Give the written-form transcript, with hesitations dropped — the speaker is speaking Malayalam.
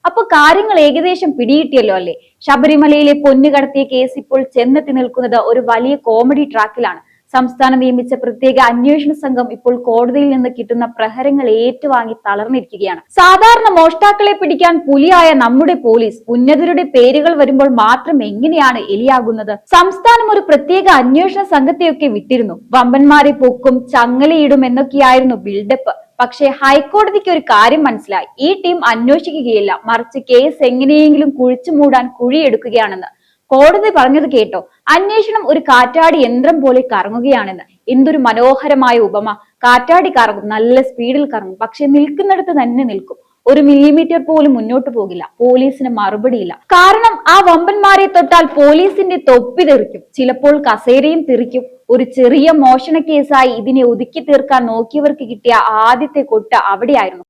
അപ്പൊ കാര്യങ്ങൾ ഏകദേശം പിടികിട്ടിയല്ലോ അല്ലേ? ശബരിമലയിലെ പൊന്നു കടത്തിയ കേസ് ഇപ്പോൾ ചെന്നെത്തി നിൽക്കുന്നത് ഒരു വലിയ കോമഡി ട്രാക്കിലാണ്. സംസ്ഥാനം നിയമിച്ച പ്രത്യേക അന്വേഷണ സംഘം ഇപ്പോൾ കോടതിയിൽ നിന്ന് കിട്ടുന്ന പ്രഹരങ്ങൾ ഏറ്റുവാങ്ങി തളർന്നിരിക്കുകയാണ്. സാധാരണ മോഷ്ടാക്കളെ പിടിക്കാൻ പുലിയായ നമ്മുടെ പോലീസ് ഉന്നതരുടെ പേരുകൾ വരുമ്പോൾ മാത്രം എങ്ങനെയാണ് എലിയാകുന്നത്? സംസ്ഥാനം ഒരു പ്രത്യേക അന്വേഷണ സംഘത്തെയൊക്കെ വിട്ടിരുന്നു. വമ്പന്മാരെ പൊക്കും, ചങ്ങലയിടും എന്നൊക്കെയായിരുന്നു ബിൽഡപ്പ്. പക്ഷേ ഹൈക്കോടതിക്ക് ഒരു കാര്യം മനസ്സിലായി. ഈ ടീം അന്വേഷിക്കുകയില്ല, മറിച്ച് കേസ് എങ്ങനെയെങ്കിലും കുഴിച്ചു മൂടാൻ കുഴിയെടുക്കുകയാണെന്ന്. കോടതി പറഞ്ഞത് കേട്ടോ, അന്വേഷണം ഒരു കാറ്റാടി യന്ത്രം പോലെ കറങ്ങുകയാണെന്ന്. എന്തൊരു മനോഹരമായ ഉപമ! കാറ്റാടി കറങ്ങും, നല്ല സ്പീഡിൽ കറങ്ങും, പക്ഷെ നിൽക്കുന്നിടത്ത് തന്നെ നിൽക്കും. ഒരു മില്ലിമീറ്റർ പോലും മുന്നോട്ട് പോകില്ല. പോലീസിന് മറുപടിയില്ല. കാരണം ആ വമ്പന്മാരെ തൊട്ടാൽ പോലീസിന്റെ തൊപ്പി തെറിക്കും, ചിലപ്പോൾ കസേരയും തെറിക്കും. ഒരു ചെറിയ മോഷണ കേസായി ഇതിനെ ഒതുക്കി തീർക്കാൻ നോക്കിയവർക്ക് കിട്ടിയ ആദ്യത്തെ കൊട്ട അവിടെയായിരുന്നു.